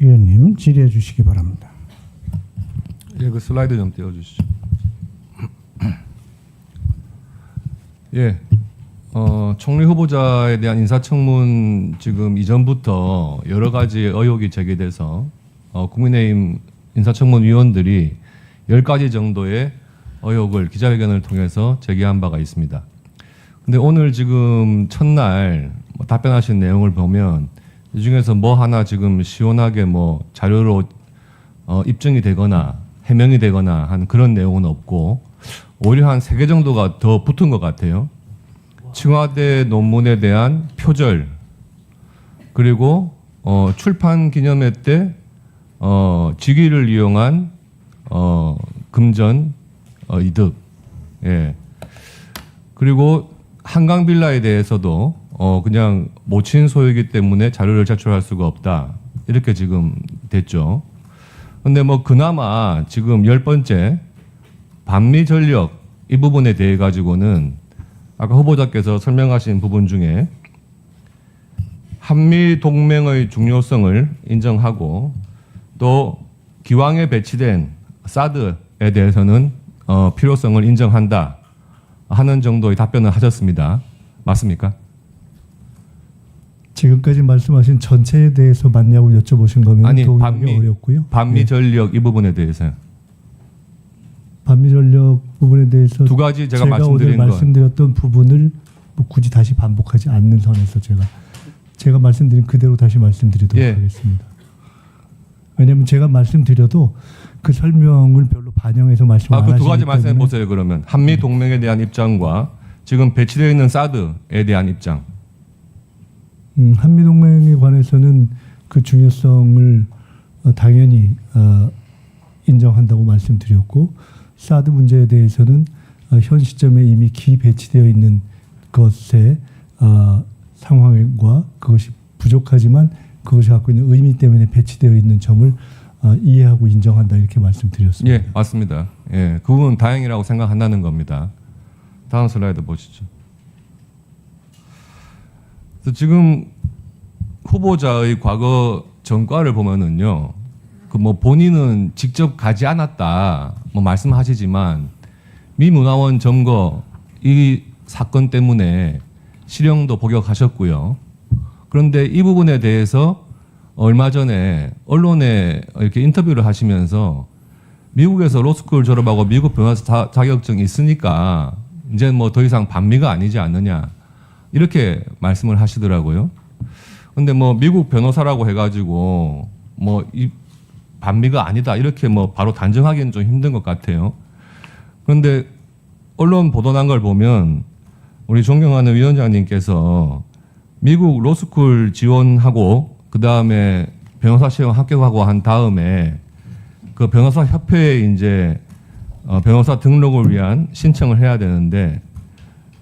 의원님 질의해 주시기 바랍니다. 예, 그 슬라이드 좀 띄워주시죠. 예, 총리 후보자에 대한 인사청문 지금 이전부터 여러 가지 의혹이 제기돼서 국민의힘 인사청문 위원들이 10가지 정도의 의혹을 기자회견을 통해서 제기한 바가 있습니다. 근데 오늘 지금 첫날 답변하신 내용을 보면 이 중에서 뭐 하나 지금 시원하게 뭐 자료로 입증이 되거나 해명이 되거나 한 그런 내용은 없고 오히려 한 3개 정도가 더 붙은 것 같아요. 청와대 논문에 대한 표절, 그리고 출판 기념회 때 직위를 이용한 금전 이득, 예. 그리고 한강 빌라에 대해서도 그냥 모친 소유이기 때문에 자료를 제출할 수가 없다, 이렇게 지금 됐죠. 근데 뭐 그나마 지금 10번째 반미 전력 이 부분에 대해 가지고는 아까 후보자께서 설명하신 부분 중에 한미 동맹의 중요성을 인정하고 또 기왕에 배치된 사드에 대해서는 필요성을 인정한다 하는 정도의 답변을 하셨습니다. 맞습니까? 지금까지 말씀하신 전체에 대해서 맞냐고 여쭤보신 거면 아니, 동의하기 어렵고요. 반미 전력 이 부분에 대해서요. 반미 전력 부분에 대해서 두 가지 제가 오늘 말씀드린 건 말씀드렸던 부분을 뭐 굳이 다시 반복하지 않는 선에서 제가 말씀드린 그대로 다시 말씀드리도록 예. 하겠습니다. 왜냐하면 제가 말씀드려도 그 설명을 별로 반영해서 말씀 안 그 하시기 두 가지 때문에 말씀해 보세요. 그러면 한미 동맹에 대한 입장과 지금 배치되어 있는 사드에 대한 입장. 한미 동맹에 관해서는 그 중요성을 당연히 인정한다고 말씀드렸고, 사드 문제에 대해서는 현 시점에 이미 기배치되어 있는 것의 상황과 그것이 부족하지만 그것이 갖고 있는 의미 때문에 배치되어 있는 점을 이해하고 인정한다, 이렇게 말씀드렸습니다. 예, 맞습니다. 예, 그 부분 다행이라고 생각한다는 겁니다. 다음 슬라이드 보시죠. 그래서 지금 후보자의 과거 전과를 보면은요, 그 뭐 본인은 직접 가지 않았다 뭐 말씀하시지만 미 문화원 점거 이 사건 때문에 실형도 복역하셨고요. 그런데 이 부분에 대해서 얼마 전에 언론에 이렇게 인터뷰를 하시면서 미국에서 로스쿨 졸업하고 미국 변호사 자격증이 있으니까 이제 뭐 더 이상 반미가 아니지 않느냐, 이렇게 말씀을 하시더라고요. 근데 뭐 미국 변호사라고 해가지고 뭐 이 반미가 아니다 이렇게 뭐 바로 단정하기는 좀 힘든 것 같아요. 그런데 언론 보도 난 걸 보면 우리 존경하는 위원장님께서 미국 로스쿨 지원하고 그 다음에 변호사 시험 합격하고 한 다음에 그 변호사 협회에 이제 변호사 등록을 위한 신청을 해야 되는데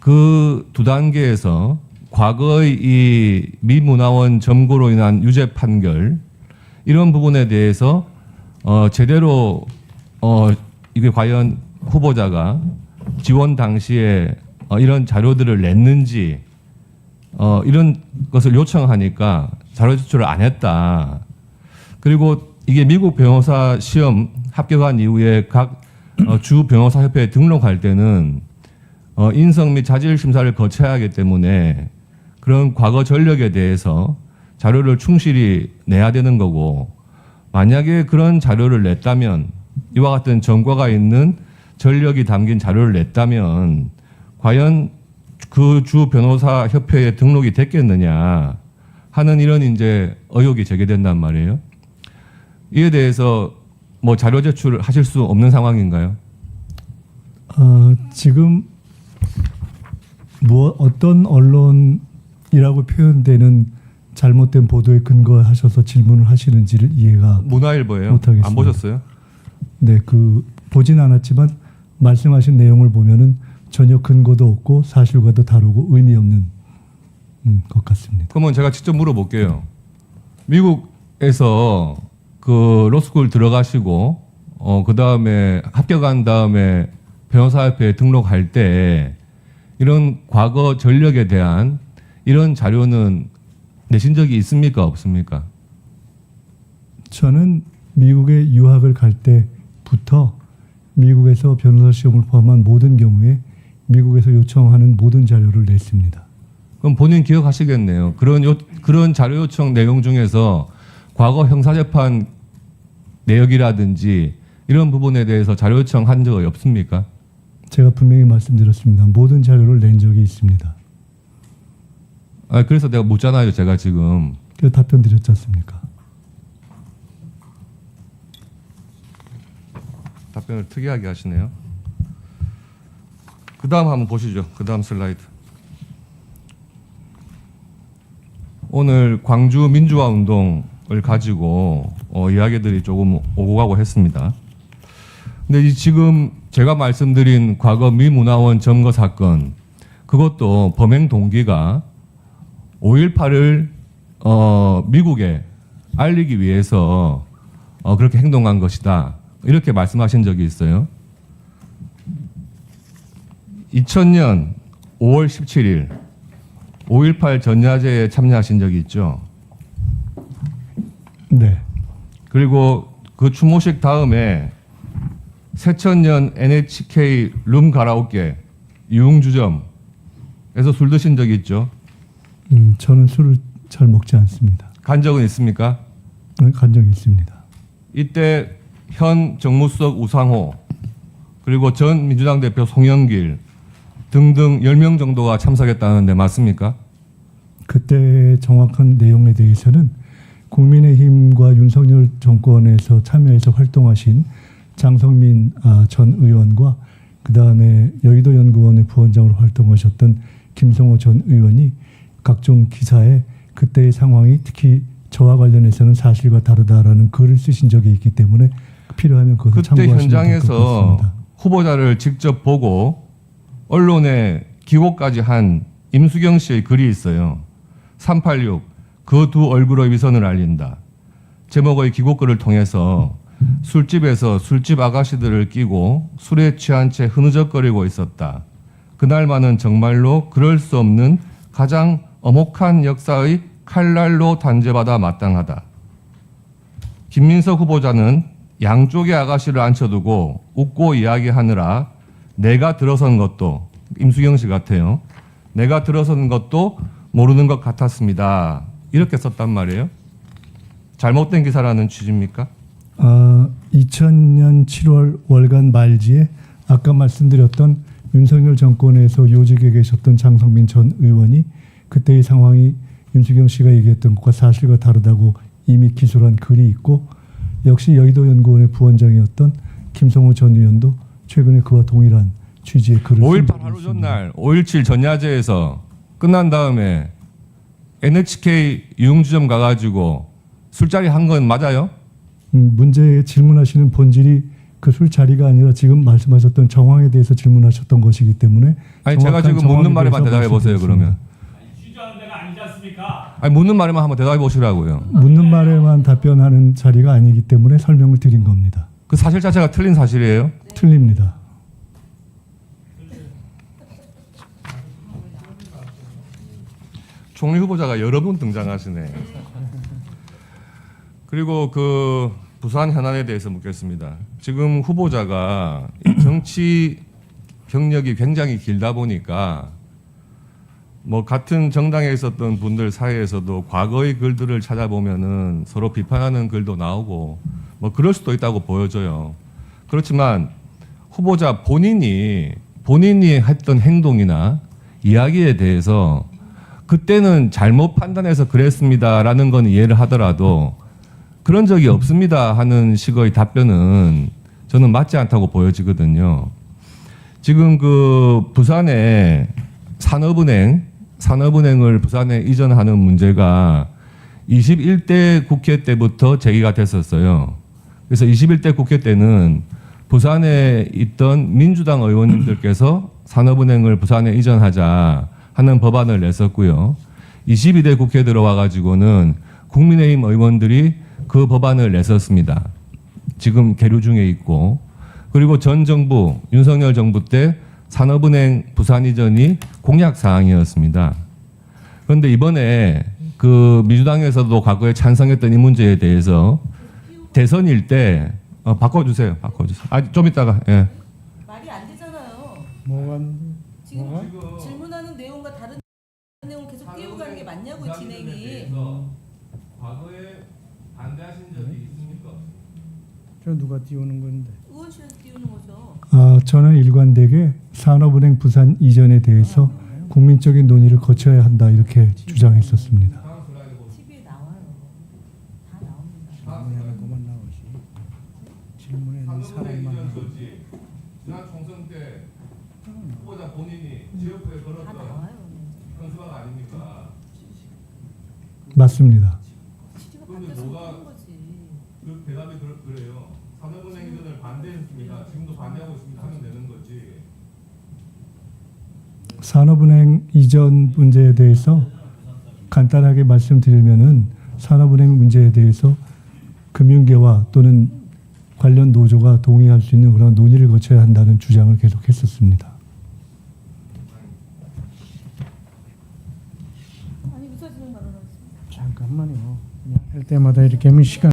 그 두 단계에서 과거의 이 미문화원 점거로 인한 유죄 판결 이런 부분에 대해서 제대로 이게 과연 후보자가 지원 당시에 이런 자료들을 냈는지 이런 것을 요청하니까 자료 제출을 안 했다. 그리고 이게 미국 변호사 시험 합격한 이후에 각 주 변호사 협회에 등록할 때는 인성 및 자질 심사를 거쳐야 하기 때문에 그런 과거 전력에 대해서 자료를 충실히 내야 되는 거고, 만약에 그런 자료를 냈다면, 이와 같은 전과가 있는 전력이 담긴 자료를 냈다면 과연 그 주 변호사 협회에 등록이 됐겠느냐 하는 이런 이제 의혹이 제기된단 말이에요. 이에 대해서 뭐 자료 제출을 하실 수 없는 상황인가요? 지금 어떤 언론이라고 표현되는 잘못된 보도에 근거하셔서 질문을 하시는지를 이해가 문화일보예요. 못하겠습니다. 안 보셨어요? 네, 보진 않았지만 말씀하신 내용을 보면은 전혀 근거도 없고 사실과도 다르고 의미 없는 것 같습니다. 그러면 제가 직접 물어볼게요. 미국에서 그 로스쿨 들어가시고 그 다음에 합격한 다음에 변호사협회에 등록할 때 이런 과거 전력에 대한 이런 자료는 내신 적이 있습니까, 없습니까? 저는 미국에 유학을 갈 때부터 미국에서 변호사 시험을 포함한 모든 경우에 미국에서 요청하는 모든 자료를 냈습니다. 그럼 본인 기억하시겠네요. 그런 자료 요청 내용 중에서 과거 형사재판 내역이라든지 이런 부분에 대해서 자료 요청한 적이 없습니까? 제가 분명히 말씀드렸습니다. 모든 자료를 낸 적이 있습니다. 그래서 내가 묻잖아요. 제가 지금. 그 답변 드렸지 않습니까? 답변을 특이하게 하시네요. 그 다음 한번 보시죠. 그 다음 슬라이드. 오늘 광주 민주화 운동을 가지고 이야기들이 조금 오고 가고 했습니다. 근데 지금 제가 말씀드린 과거 미 문화원 점거 사건, 그것도 범행 동기가 5.18을 미국에 알리기 위해서 그렇게 행동한 것이다. 이렇게 말씀하신 적이 있어요. 2000년 5월 17일 5.18 전야제에 참여하신 적이 있죠. 네. 그리고 그 추모식 다음에 새천년 NHK 룸 가라오케 유흥주점에서 술 드신 적이 있죠. 저는 술을 잘 먹지 않습니다. 간 적은 있습니까? 간 적이 있습니다. 이때 현 정무수석 우상호 그리고 전 민주당 대표 송영길 등등 10명 정도가 참석했다는데 맞습니까? 그때 정확한 내용에 대해서는 국민의힘과 윤석열 정권에서 참여해서 활동하신 장성민 전 의원과 그 다음에 여의도 연구원의 부원장으로 활동하셨던 김성호 전 의원이 각종 기사에 그때의 상황이 특히 저와 관련해서는 사실과 다르다라는 글을 쓰신 적이 있기 때문에 필요하면 그것을 그때 참고하시면 될 것 현장에서 같습니다. 후보자를 직접 보고 언론에 기고까지 한 임수경 씨의 글이 있어요. 386 그 두 얼굴의 위선을 알린다. 제목의 기고글을 통해서 술집에서 술집 아가씨들을 끼고 술에 취한 채 흐느적거리고 있었다. 그날만은 정말로 그럴 수 없는 가장 엄혹한 역사의 칼날로 단죄받아 마땅하다. 김민석 후보자는 양쪽의 아가씨를 앉혀두고 웃고 이야기하느라 내가 들어선 것도 임수경 씨 같아요. 내가 들어선 것도 모르는 것 같았습니다. 이렇게 썼단 말이에요. 잘못된 기사라는 취지입니까? 2000년 7월 월간 말지에 아까 말씀드렸던 윤석열 정권에서 요직에 계셨던 장성민 전 의원이 그때의 상황이 윤수경 씨가 얘기했던 것과 사실과 다르다고 이미 기술한 글이 있고 역시 여의도 연구원의 부원장이었던 김성호 전 의원도 최근에 그와 동일한 취지의 글을 5.18 하루 전날 5.17 전야제에서 끝난 다음에 NHK 유흥주점 가가지고 술자리 한 건 맞아요? 문제에 질문하시는 본질이 그 술자리가 아니라 지금 말씀하셨던 정황에 대해서 질문하셨던 것이기 때문에 아니 제가 지금 묻는 말에만 대답해 보세요. 그러면 취조하는 데가 아니지 않습니까? 아니 묻는 말에만 한번 대답해 보시라고요. 묻는 말에만 답변하는 자리가 아니기 때문에 설명을 드린 겁니다. 그 사실 자체가 틀린 사실이에요? 틀립니다. 총리 후보자가 여러 분 등장하시네. 그리고 그 부산 현안에 대해서 묻겠습니다. 지금 후보자가 정치 경력이 굉장히 길다 보니까 뭐 같은 정당에 있었던 분들 사이에서도 과거의 글들을 찾아보면은 서로 비판하는 글도 나오고 뭐 그럴 수도 있다고 보여져요. 그렇지만 후보자 본인이 했던 행동이나 이야기에 대해서 그때는 잘못 판단해서 그랬습니다라는 건 이해를 하더라도 그런 적이 없습니다 하는 식의 답변은 저는 맞지 않다고 보여지거든요. 지금 그 부산에 산업은행을 부산에 이전하는 문제가 21대 국회 때부터 제기가 됐었어요. 그래서 21대 국회 때는 부산에 있던 민주당 의원님들께서 산업은행을 부산에 이전하자 하는 법안을 냈었고요. 22대 국회에 들어와 가지고는 국민의힘 의원들이 그 법안을 냈었습니다. 지금 계류 중에 있고 그리고 전 정부 윤석열 정부 때 산업은행 부산 이전이 공약 사항이었습니다. 그런데 이번에 그 민주당에서도 과거에 찬성했던 이 문제에 대해서 대선일 때 바꿔주세요. 좀 이따가. 예. 말이 안 되잖아요. 뭐가 지금 뭐가? 질문하는 내용과 다른 내용 계속 띄우고 가는 게 맞냐고 진행이. 과거에 반대하신 적이 있습니까? 저 누가 띄우는 건데? 의원실에서 띄우는 거죠. 저는 일관되게 산업은행 부산 이전에 대해서 국민적인 논의를 거쳐야 한다 이렇게 주장했었습니다. TV에 나와요. 다 나옵니다. 질문하고만 나오지. 질문에는 사람만 나오지. 지난 총선 때 후보자 본인이 지역구에 다 걸었던 나와요. 현수막 아닙니까? 맞습니다. 취지가 근데 바뀌어서 뭐가- 그런 거지. 그 대답이 그래요. 산업은행 이전을 반대했습니다. 지금도 반대하고 있습니다. 하면 되는 거지. 산업은행 이전 문제에 대해서 간단하게 말씀드리면은 산업은행 문제에 대해서 금융계와 또는 관련 노조가 동의할 수 있는 그런 논의를 거쳐야 한다는 주장을 계속했었습니다. 아니 의사진행 발언하셨습니다. 잠깐만요. 그냥 할 때마다 이렇게 하면 시간